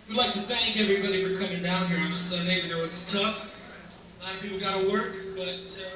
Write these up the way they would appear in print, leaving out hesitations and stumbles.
We'd like to thank everybody for coming down here on a Sunday. We know it's tough. A lot of people got to work, but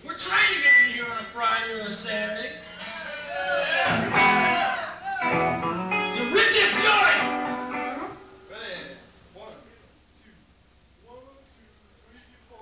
we're trying to get in here on a Friday or a Saturday. You rip this joint! Ready? 1, 2, 1, 2, 3, 4.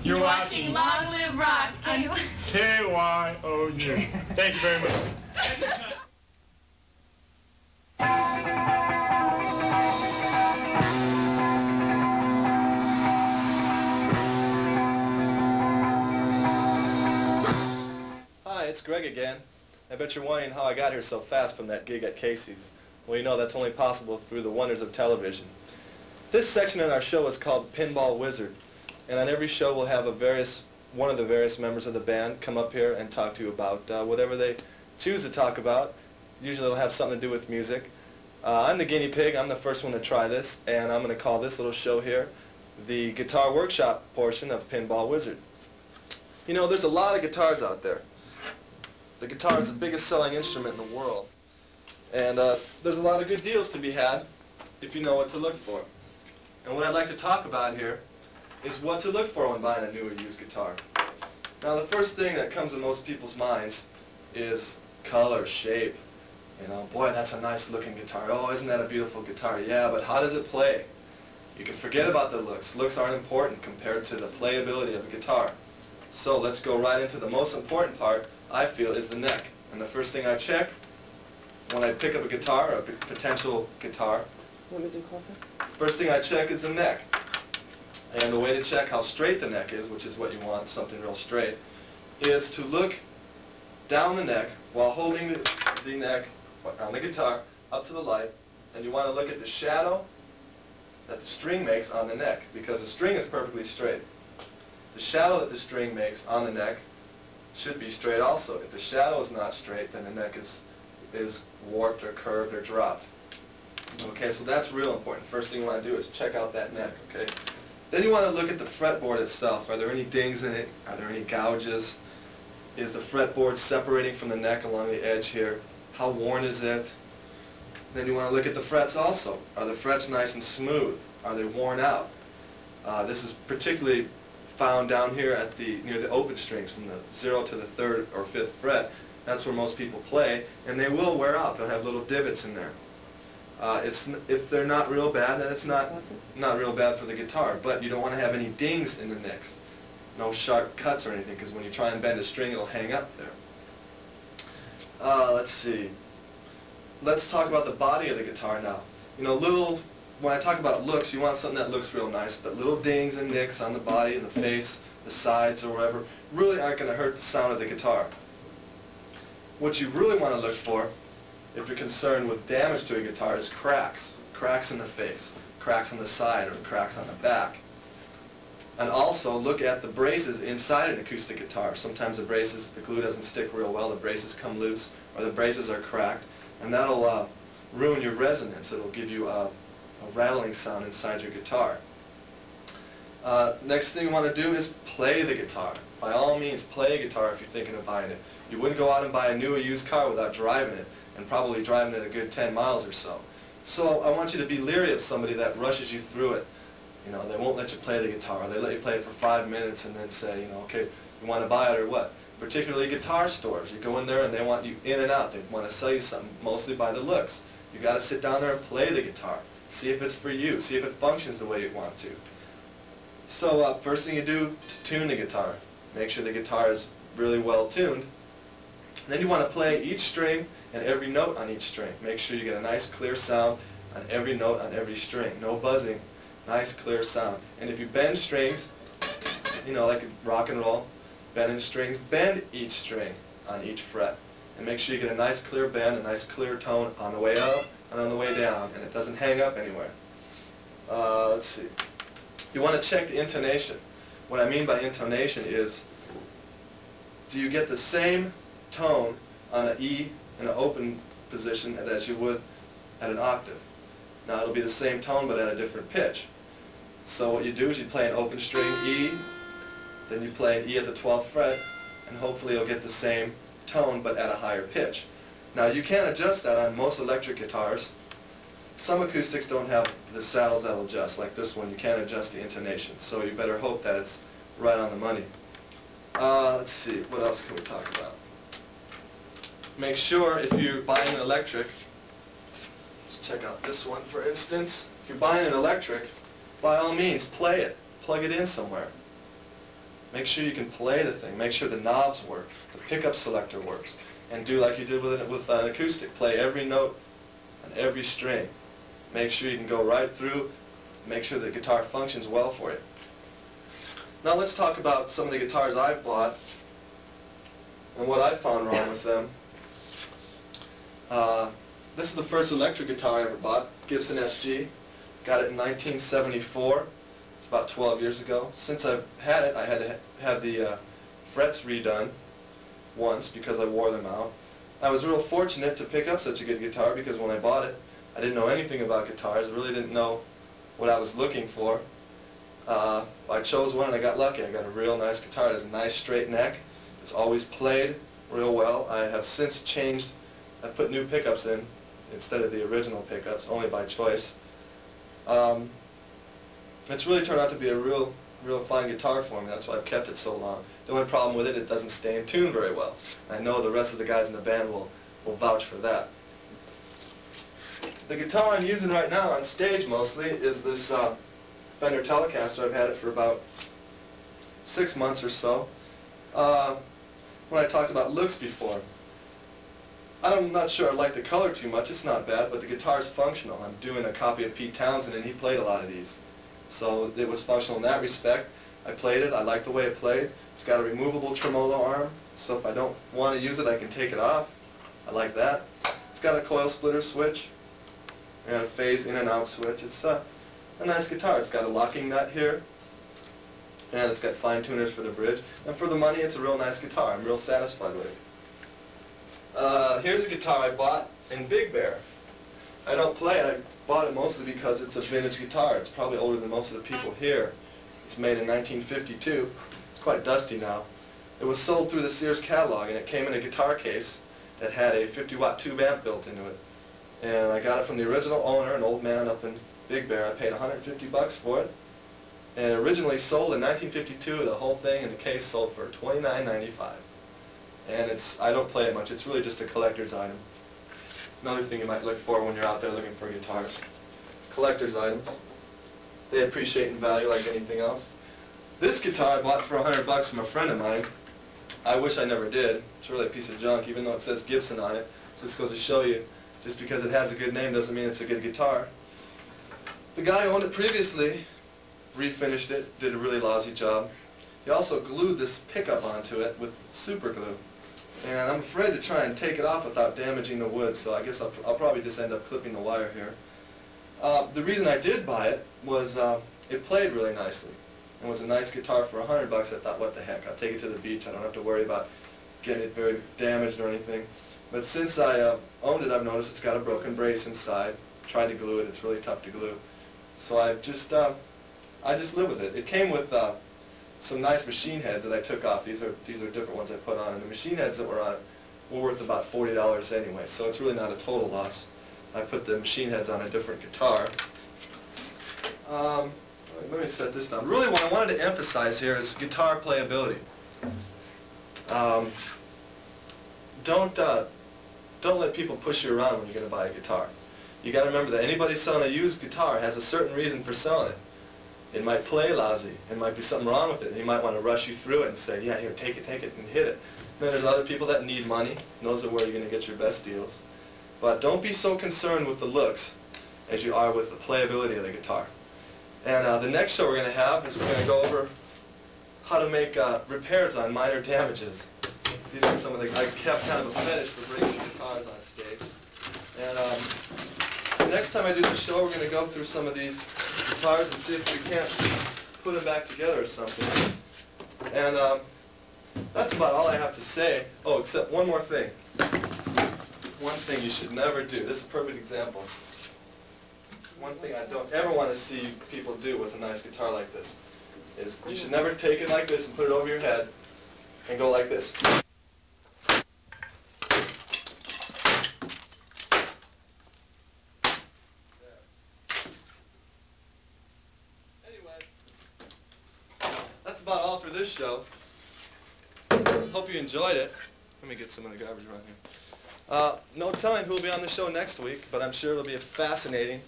You're watching Long Live Rock on KYOU. Thank you very much. Hi, it's Greg again. I bet you're wondering how I got here so fast from that gig at Casey's. Well, you know that's only possible through the wonders of television. This section in our show is called Pinball Wizard, and on every show we'll have one of the various members of the band come up here and talk to you about whatever they choose to talk about. Usually it'll have something to do with music. I'm the guinea pig. I'm the first one to try this, and I'm going to call this little show here the Guitar Workshop portion of Pinball Wizard. You know, there's a lot of guitars out there. The guitar is the biggest selling instrument in the world, and there's a lot of good deals to be had if you know what to look for. And what I'd like to talk about here is what to look for when buying a new or used guitar. Now, the first thing that comes to most people's minds is color, shape. You know, boy, that's a nice looking guitar. Oh, isn't that a beautiful guitar? Yeah, but how does it play? You can forget about the looks. Looks aren't important compared to the playability of a guitar. So let's go right into the most important part, I feel, is the neck. And the first thing I check when I pick up a guitar, or a potential guitar, Want me to do close-ups? first thing I check is the neck. And the way to check how straight the neck is, which is what you want, something real straight, is to look down the neck while holding the neck on the guitar up to the light, and you want to look at the shadow that the string makes on the neck, because the string is perfectly straight. The shadow that the string makes on the neck should be straight also. If the shadow is not straight, then the neck is warped or curved or dropped. Okay, so that's real important. First thing you want to do is check out that neck, okay? Then you want to look at the fretboard itself. Are there any dings in it? Are there any gouges? Is the fretboard separating from the neck along the edge here? How worn is it? Then you want to look at the frets also. Are the frets nice and smooth? Are they worn out? This is particularly found down here at near the open strings from the 0 to the 3rd or 5th fret. That's where most people play, and they will wear out. They'll have little divots in there. If they're not real bad, then it's not real bad for the guitar. But you don't want to have any dings in the necks. No sharp cuts or anything, because when you try and bend a string, it'll hang up there. Let's see. Let's talk about the body of the guitar now. You know, when I talk about looks, you want something that looks real nice, but little dings and nicks on the body and the face, the sides or wherever, really aren't going to hurt the sound of the guitar. What you really want to look for, if you're concerned with damage to a guitar, is cracks. Cracks in the face, cracks on the side, or cracks on the back. And also look at the braces inside an acoustic guitar. Sometimes the glue doesn't stick real well, the braces come loose, or the braces are cracked, and that'll ruin your resonance. It'll give you a rattling sound inside your guitar. Next thing you want to do is play the guitar. By all means, play a guitar if you're thinking of buying it. You wouldn't go out and buy a new or used car without driving it, and probably driving it a good 10 miles or so. So I want you to be leery of somebody that rushes you through it. You know, they won't let you play the guitar. They let you play it for 5 minutes and then say, you know, okay, you want to buy it or what? Particularly guitar stores. You go in there and they want you in and out. They want to sell you something, mostly by the looks. You got to sit down there and play the guitar. See if it's for you. See if it functions the way you want to. So first thing you do to tune the guitar, make sure the guitar is really well tuned. Then you want to play each string and every note on each string. Make sure you get a nice clear sound on every note on every string. No buzzing. Nice clear sound. And if you bend strings, you know, like rock and roll, bending strings, bend each string on each fret. And make sure you get a nice clear bend, a nice clear tone on the way up and on the way down, and it doesn't hang up anywhere. Let's see. You want to check the intonation. What I mean by intonation is, do you get the same tone on an E in an open position as you would at an octave? Now it'll be the same tone but at a different pitch. So what you do is you play an open string E, then you play an E at the 12th fret, and hopefully you'll get the same tone but at a higher pitch. Now you can adjust that on most electric guitars. Some acoustics don't have the saddles that'll adjust, like this one. You can't adjust the intonation, so you better hope that it's right on the money. Let's see, what else can we talk about? Make sure if you're buying an electric, let's check out this one for instance. If you're buying an electric, by all means play it. Plug it in somewhere. Make sure you can play the thing. Make sure the knobs work, the pickup selector works, and do like you did with an acoustic. Play every note on every string. Make sure you can go right through. Make sure the guitar functions well for you. Now let's talk about some of the guitars I've bought and what I found wrong with them. This is the first electric guitar I ever bought, Gibson SG. Got it in 1974. It's about 12 years ago. Since I've had it, I had to have the frets redone once because I wore them out. I was real fortunate to pick up such a good guitar because when I bought it, I I didn't know anything about guitars. I really didn't know what I was looking for. I chose one and I got lucky. I got a real nice guitar. It has a nice straight neck. It's always played real well. I have since changed. I put new pickups in instead of the original pickups, only by choice. It's really turned out to be a real fine guitar for me. That's why I've kept it so long. The only problem with it, it doesn't stay in tune very well. I know the rest of the guys in the band will vouch for that. The guitar I'm using right now on stage mostly is this Fender Telecaster. I've had it for about 6 months or so. When I talked about looks before, I'm not sure I like the color too much. It's not bad, but the guitar's functional. I'm doing a copy of Pete Townsend, and he played a lot of these. So it was functional in that respect. I played it. I like the way it played. It's got a removable tremolo arm, so if I don't want to use it, I can take it off. I like that. It's got a coil splitter switch and a phase in and out switch. It's a nice guitar. It's got a locking nut here, and it's got fine tuners for the bridge. And for the money, it's a real nice guitar. I'm real satisfied with it. Here's a guitar I bought in Big Bear. I don't play it. I bought it mostly because it's a vintage guitar. It's probably older than most of the people here. It's made in 1952. It's quite dusty now. It was sold through the Sears catalog, and it came in a guitar case that had a 50-watt tube amp built into it. And I got it from the original owner, an old man up in Big Bear. I paid $150 for it. And it originally sold in 1952. The whole thing in the case sold for $29.95. And I don't play it much. It's really just a collector's item. Another thing you might look for when you're out there looking for guitars. Collector's items. They appreciate in value like anything else. This guitar I bought for $100 from a friend of mine. I wish I never did. It's really a piece of junk, even though it says Gibson on it. Just goes to show you, just because it has a good name doesn't mean it's a good guitar. The guy who owned it previously refinished it, did a really lousy job. He also glued this pickup onto it with super glue. And I'm afraid to try and take it off without damaging the wood, so I guess I'll probably just end up clipping the wire here. The reason I did buy it was it played really nicely. It was a nice guitar for $100. I thought, what the heck, I'll take it to the beach. I don't have to worry about getting it very damaged or anything. But since I owned it, I've noticed it's got a broken brace inside. Tried to glue it. It's really tough to glue. So I just live with it. It came with some nice machine heads that I took off. These are different ones I put on, and the machine heads that were on it were worth about $40 anyway, so it's really not a total loss. I put the machine heads on a different guitar. Let me set this down. Really what I wanted to emphasize here is guitar playability. Don't let people push you around when you're going to buy a guitar. You got to remember that anybody selling a used guitar has a certain reason for selling it. It might play lousy. There might be something wrong with it. He might want to rush you through it and say, yeah, here, take it, and hit it. And then there's other people that need money. And those are where you're going to get your best deals. But don't be so concerned with the looks as you are with the playability of the guitar. And the next show we're going to have is we're going to go over how to make repairs on minor damages. These are some of the, I have kind of a fetish for bringing guitars on stage. And the next time I do the show, we're going to go through some of these guitars and see if we can't put them back together or something. And that's about all I have to say. Oh, except one more thing. One thing you should never do. This is a perfect example. One thing I don't ever want to see people do with a nice guitar like this is you should never take it like this and put it over your head and go like this. That's about all for this show. Hope you enjoyed it. Let me get some of the garbage around here. No telling who will be on the show next week, but I'm sure it'll be a fascinating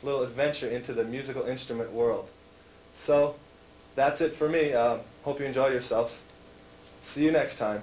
little adventure into the musical instrument world. So, that's it for me. Hope you enjoy yourselves. See you next time.